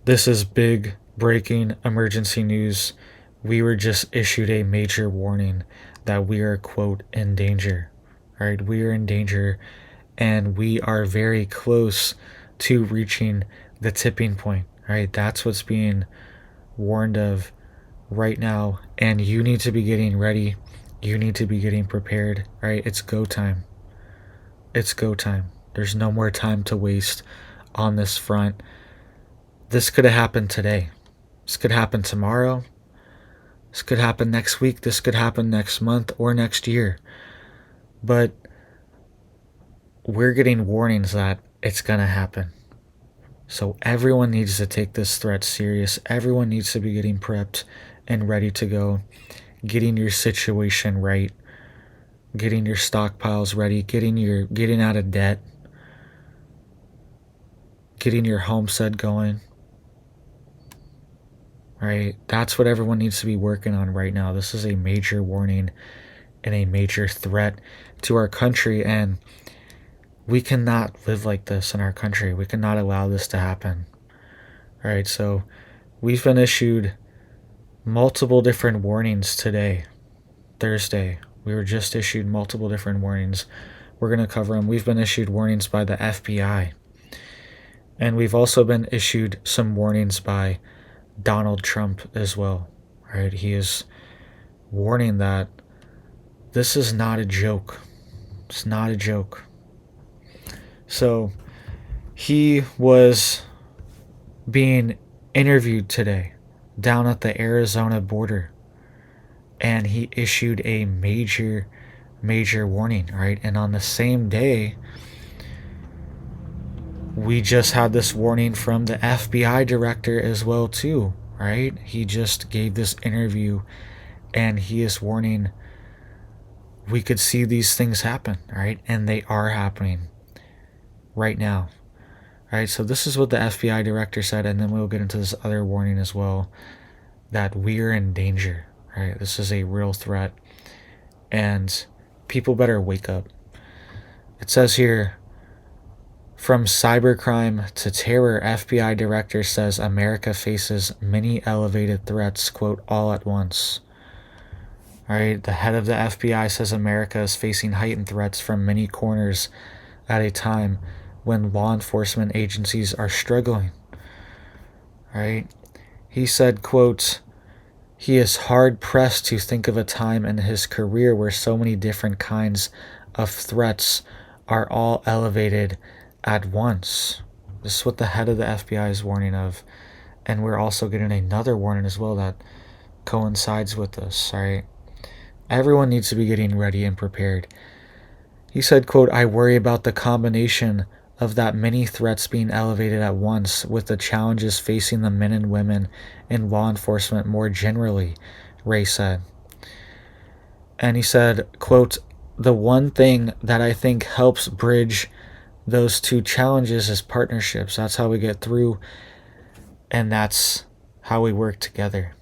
This is big breaking emergency news. We were just issued a major warning that we are, quote, in danger. All right, we are in danger and we are very close to reaching the tipping point. All right, that's what's being warned of right now. And you need to be getting ready. You need to be getting prepared. All right, it's go time. It's go time. There's no more time to waste on this front. This could have happened today. This could happen tomorrow. This could happen next week. This could happen next month or next year. But we're getting warnings that it's going to happen. So everyone needs to take this threat serious. Everyone needs to be getting prepped and ready to go. Getting your situation right. Getting your stockpiles ready. Getting out of debt. Getting your homestead going. Right? That's what everyone needs to be working on right now. This is a major warning and a major threat to our country, and we cannot live like this in our country. We cannot allow this to happen. All right, so we've been issued multiple different warnings today, Thursday. We were just issued multiple different warnings. We're going to cover them. We've been issued warnings by the FBI, and we've also been issued some warnings by Donald Trump as well. Right? He is warning that this is not a joke. It's not a joke. So he was being interviewed today down at the Arizona border, and he issued a major warning, right? And on the same day, we just had this warning from the FBI director as well too, right? He just gave this interview and he is warning we could see these things happen, right? And they are happening right now. Right? So this is what the FBI director said, and then we'll get into this other warning as well, that we are in danger, right? This is a real threat and people better wake up. It says here, from cybercrime to terror, FBI director says America faces many elevated threats, quote, all at once. All right, the head of the FBI says America is facing heightened threats from many corners at a time when law enforcement agencies are struggling. All right, he said, quote, he is hard pressed to think of a time in his career where so many different kinds of threats are all elevated at once. This is what the head of the FBI is warning of. And we're also getting another warning as well that coincides with this, right? Everyone needs to be getting ready and prepared. He said, quote, I worry about the combination of that many threats being elevated at once with the challenges facing the men and women in law enforcement more generally, Ray said. And he said, quote, the one thing that I think helps bridge those two challenges is partnerships. That's how we get through, and that's how we work together,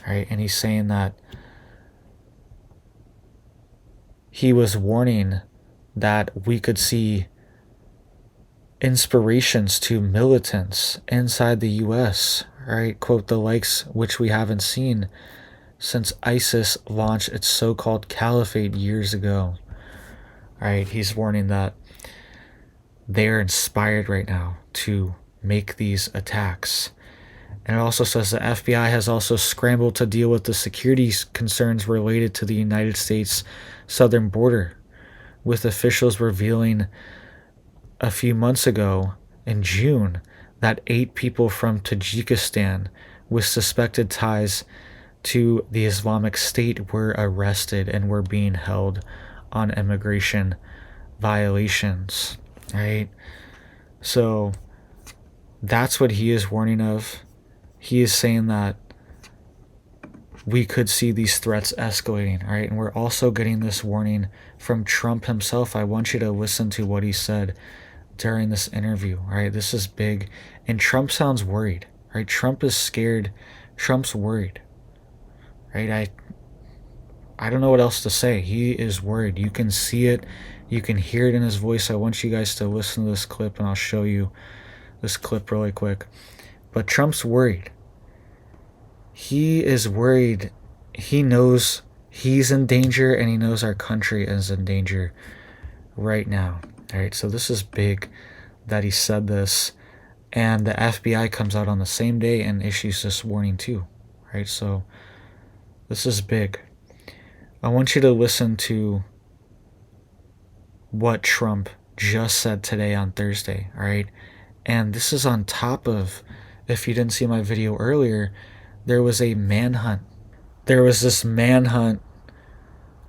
right? And he's saying that he was warning that we could see inspirations to militants inside the U.S., right? Quote, the likes which we haven't seen since ISIS launched its so-called caliphate years ago. Right? He's warning that they're inspired right now to make these attacks. And it also says the FBI has also scrambled to deal with the security concerns related to the United States southern border, with officials revealing a few months ago in June that 8 people from Tajikistan with suspected ties to the Islamic State were arrested and were being held on immigration violations, right? So that's what he is warning of. He is saying that we could see these threats escalating, right? And we're also getting this warning from Trump himself. I want you to listen to what he said during this interview, right? This is big. And Trump sounds worried, right? Trump is scared. Trump's worried, right? I don't know what else to say. He is worried. You can see it. You can hear it in his voice. I want you guys to listen to this clip, and I'll show you this clip really quick. But Trump's worried. He is worried. He knows he's in danger, and he knows our country is in danger right now. All right, so this is big that he said this, and the FBI comes out on the same day and issues this warning too. Right, so this is big. I want you to listen to what Trump just said today on Thursday. All right, and this is on top of, if you didn't see my video earlier, there was a manhunt. There was this manhunt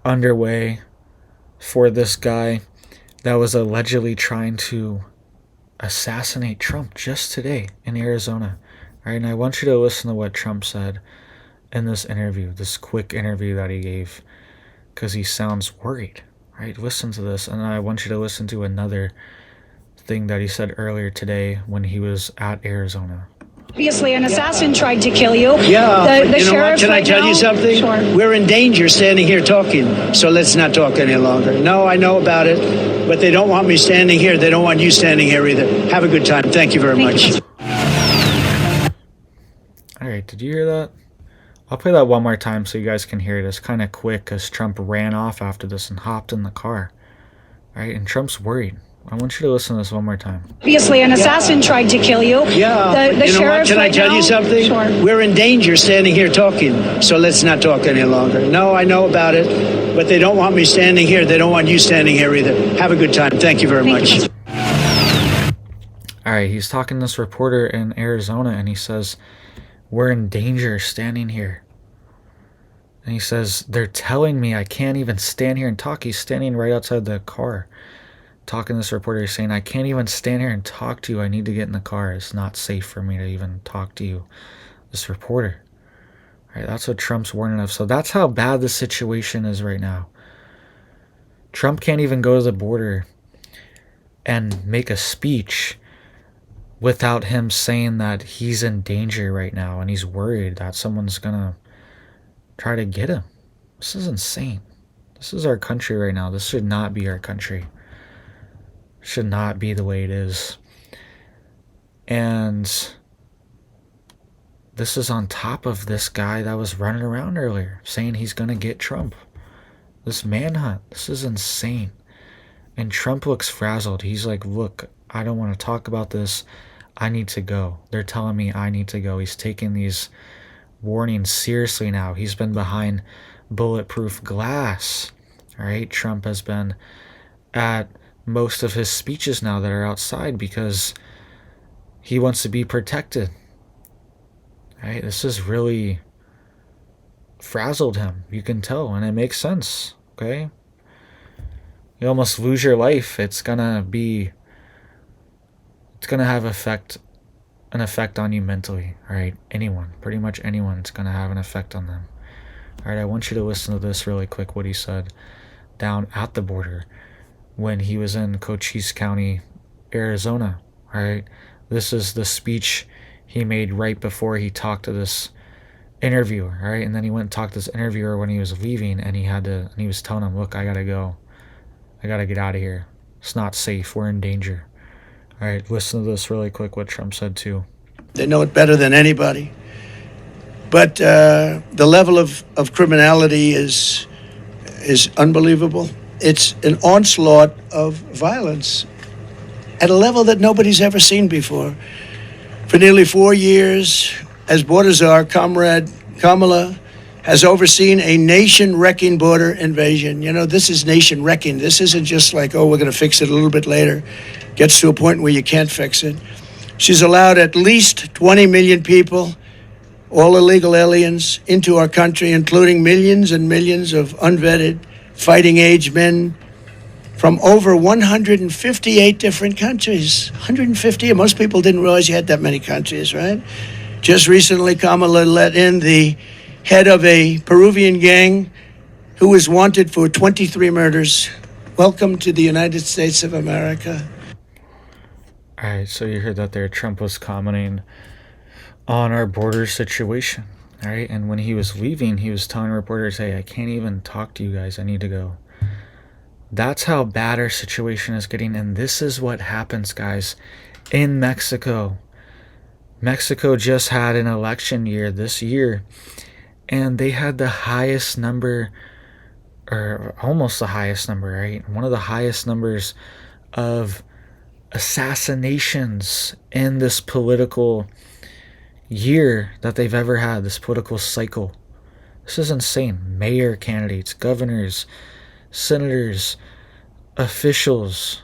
underway for this guy that was allegedly trying to assassinate Trump just today in Arizona. All right, and I want you to listen to what Trump said in this interview, this quick interview that he gave, because he sounds worried. Right, listen to this, and I want you to listen to another thing that he said earlier today when he was at Arizona. Obviously, an assassin tried to kill you. Yeah, the you know what? Can I tell you something? Sure. We're in danger standing here talking, so let's not talk any longer. No, I know about it, but they don't want me standing here. They don't want you standing here either. Have a good time. Thank you very much. All right, did you hear that? I'll play that one more time so you guys can hear it. It's kind of quick because Trump ran off after this and hopped in the car. All right, and Trump's worried. I want you to listen to this one more time. Obviously, an assassin tried to kill you. Yeah, the you know what? Can I tell you something? Sure. We're in danger standing here talking, so let's not talk any longer. No, I know about it, but they don't want me standing here. They don't want you standing here either. Have a good time. Thank you very much. All right, he's talking to this reporter in Arizona, and he says, we're in danger standing here. And he says, they're telling me I can't even stand here and talk. He's standing right outside the car. Talking to this reporter, he's saying, I can't even stand here and talk to you. I need to get in the car. It's not safe for me to even talk to you. This reporter. All right, that's what Trump's warning of. So that's how bad the situation is right now. Trump can't even go to the border and make a speech without him saying that he's in danger right now and he's worried that someone's going to try to get him. This is insane. This is our country right now. This should not be our country. Should not be the way it is. And this is on top of this guy that was running around earlier saying he's going to get Trump. This manhunt. This is insane. And Trump looks frazzled. He's like, look, I don't want to talk about this. I need to go. They're telling me I need to go. He's taking these warnings seriously now. He's been behind bulletproof glass. All right. Trump has been at most of his speeches now that are outside because he wants to be protected. Right? This has really frazzled him. You can tell, and it makes sense. Okay? You almost lose your life. It's gonna have an effect on you mentally. All right? Anyone, pretty much anyone, it's gonna have an effect on them. All right, I want you to listen to this really quick, what he said down at the border when he was in Cochise County, Arizona. All right, this is the speech he made right before he talked to this interviewer. All right, and then he went and talked to this interviewer when he was leaving, and he was telling him, look, I gotta go. I gotta get out of here. It's not safe. We're in danger. All right, listen to this really quick, what Trump said too. They know it better than anybody. But the level of criminality is unbelievable. It's an onslaught of violence at a level that nobody's ever seen before. For nearly 4 years, as border czar, Comrade Kamala has overseen a nation-wrecking border invasion. You know, this is nation-wrecking. This isn't just like, oh, we're going to fix it a little bit later. Gets to a point where you can't fix it. She's allowed at least 20 million people, all illegal aliens, into our country, including millions and millions of unvetted fighting-age men from over 158 different countries. 150, and most people didn't realize you had that many countries, right? Just recently, Kamala let in the head of a Peruvian gang who was wanted for 23 murders. Welcome to the United States of America. All right, so you heard that there. Trump was commenting on our border situation. All right, and when he was leaving, he was telling reporters, hey, I can't even talk to you guys. I need to go. That's how bad our situation is getting. And this is what happens, guys, in Mexico. Mexico just had an election year this year, and they had the highest number, or almost the highest number, right? One of the highest numbers of assassinations in this political year that they've ever had, this political cycle. This is insane. Mayor candidates, governors, senators, officials,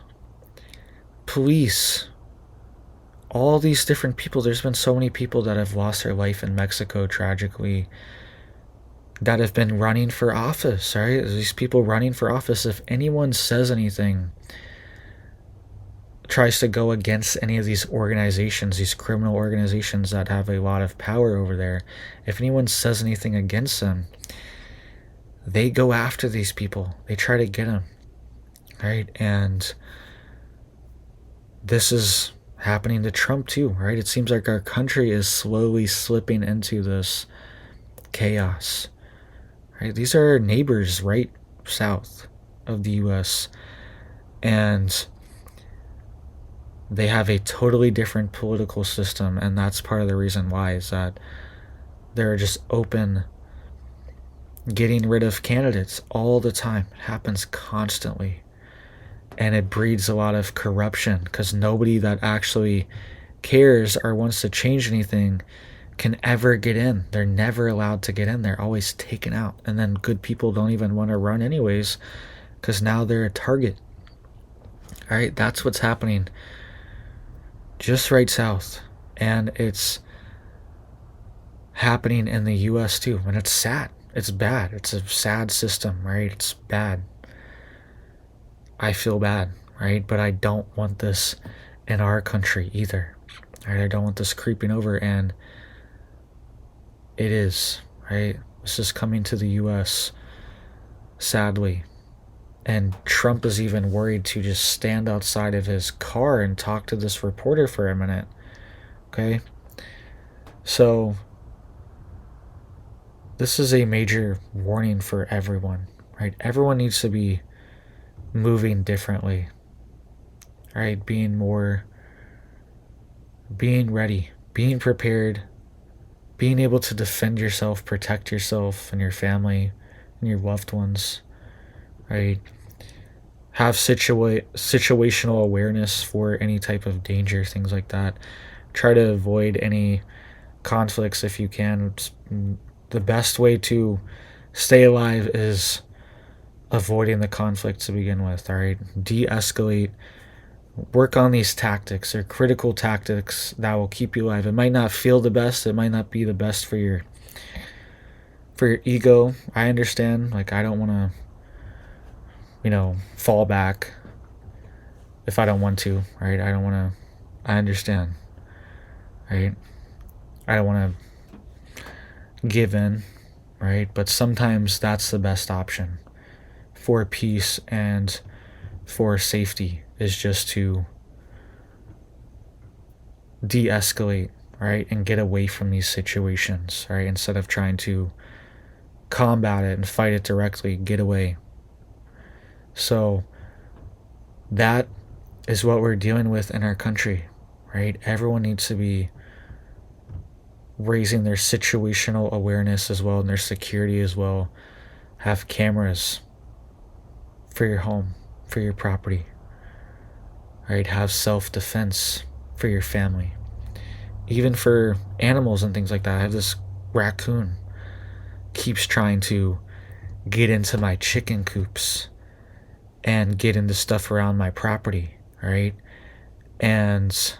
police, all these different people. There's been so many people that have lost their life in Mexico tragically that have been running for office, right? These people running for office, if anyone says anything, tries to go against any of these organizations, these criminal organizations that have a lot of power over there, if anyone says anything against them, they go after these people. They try to get them, right? And this is happening to Trump too, right? It seems like our country is slowly slipping into this chaos, right? These are our neighbors right south of the U.S., and they have a totally different political system, and that's part of the reason why, is that they're just open getting rid of candidates all the time. It happens constantly, and it breeds a lot of corruption because nobody that actually cares or wants to change anything can ever get in. They're never allowed to get in. They're always taken out, and then good people don't even want to run anyways because now they're a target. All right, that's what's happening just right south, and it's happening in the U.S. too, and it's sad. It's bad. It's a sad system, right? It's bad. I feel bad, right? But I don't want this in our country either, right? I don't want this creeping over, and it is, right? This is coming to the U.S., sadly. And Trump is even worried to just stand outside of his car and talk to this reporter for a minute. Okay? So, this is a major warning for everyone, right? Everyone needs to be moving differently, right? Being ready, being prepared, being able to defend yourself, protect yourself and your family and your loved ones, right? Have situational awareness for any type of danger, things like that. Try to avoid any conflicts if you can. The best way to stay alive is avoiding the conflict to begin with, all right? De-escalate. Work on these tactics. They're critical tactics that will keep you alive. It might not feel the best. It might not be the best for your ego. I understand. Like, I don't want to fall back if I don't want to, right? I understand, right? I don't want to give in, right? But sometimes that's the best option for peace and for safety, is just to de-escalate, right? And get away from these situations, right? Instead of trying to combat it and fight it directly, get away. So that is what we're dealing with in our country, right? Everyone needs to be raising their situational awareness as well, and their security as well. Have cameras for your home, for your property, right? Have self-defense for your family, even for animals and things like that. I have this raccoon, keeps trying to get into my chicken coops and get into stuff around my property, right? And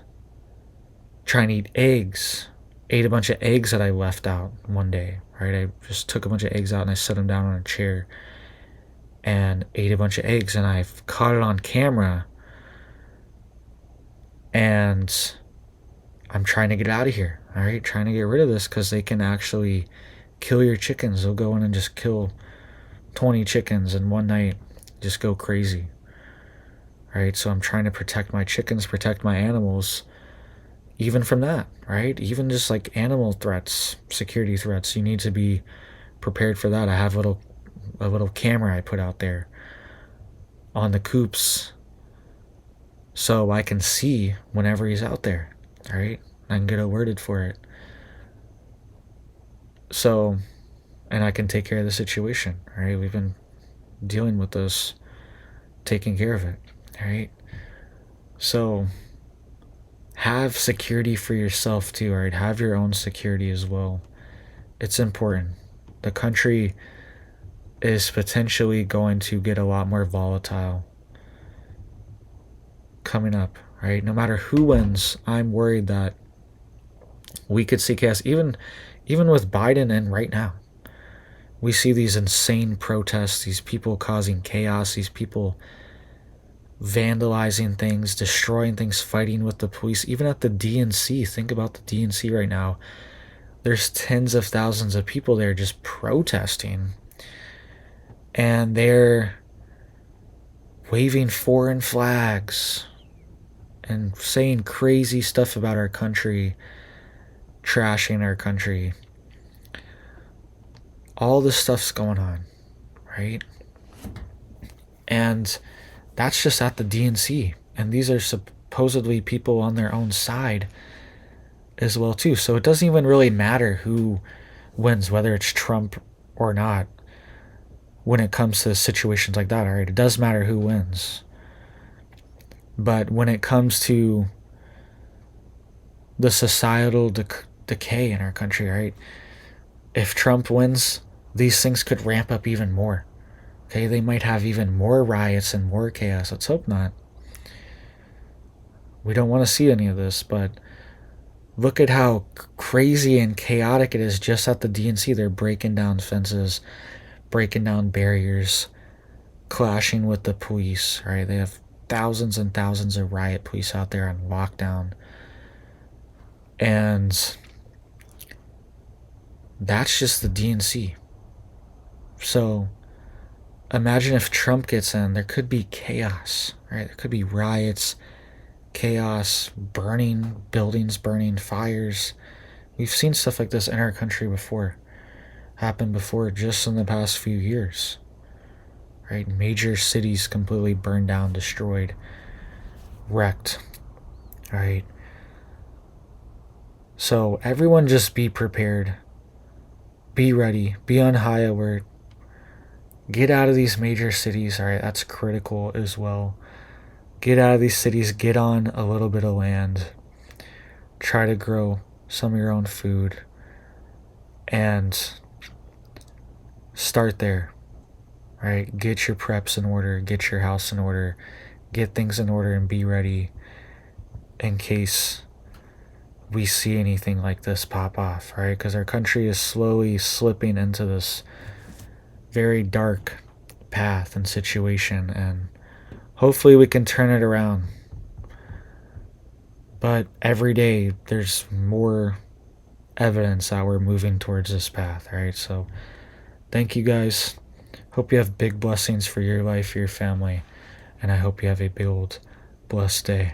trying to eat eggs. Ate a bunch of eggs that I left out one day, right? I just took a bunch of eggs out and I set them down on a chair and ate a bunch of eggs, and I've caught it on camera, and I'm trying to get out of here, all right? Trying to get rid of this because they can actually kill your chickens. They'll go in and just kill 20 chickens in one night. Just go crazy, right? So I'm trying to protect my chickens, protect my animals, even from that, right? Even just like animal threats, security threats, you need to be prepared for that. I have a little camera I put out there on the coops so I can see whenever he's out there, all right? I can get alerted for it. So, and I can take care of the situation, right? We've been dealing with this, taking care of it, right? So, have security for yourself too, right? Have your own security as well. It's important. The country is potentially going to get a lot more volatile coming up, right? No matter who wins, I'm worried that we could see chaos, even with Biden in right now. We see these insane protests, these people causing chaos, these people vandalizing things, destroying things, fighting with the police, even at the DNC. Think about the DNC right now. There's tens of thousands of people there just protesting, and they're waving foreign flags and saying crazy stuff about our country, trashing our country. All this stuff's going on, right? And that's just at the DNC. And these are supposedly people on their own side as well too. So it doesn't even really matter who wins, whether it's Trump or not, when it comes to situations like that. All right, it does matter who wins. But when it comes to the societal decay in our country, right? If Trump wins, these things could ramp up even more. Okay, they might have even more riots and more chaos. Let's hope not. We don't want to see any of this, but look at how crazy and chaotic it is just at the DNC. They're breaking down fences, breaking down barriers, clashing with the police, right? They have thousands and thousands of riot police out there on lockdown. And that's just the DNC. So imagine if Trump gets in, there could be chaos, right? There could be riots, chaos, burning buildings, burning fires. We've seen stuff like this in our country before, happen before, just in the past few years, right? Major cities completely burned down, destroyed, wrecked, right? So everyone just be prepared, be ready, be on high alert, get out of these major cities, all right? That's critical as well. Get out of these cities, get on a little bit of land, try to grow some of your own food, and start there, right? Get your preps in order, get your house in order, get things in order, and be ready in case we see anything like this pop off, right? Because our country is slowly slipping into this very dark path and situation, and hopefully we can turn it around. But every day there's more evidence that we're moving towards this path, right? So thank you guys. Hope you have big blessings for your life, for your family, and I hope you have a big old blessed day.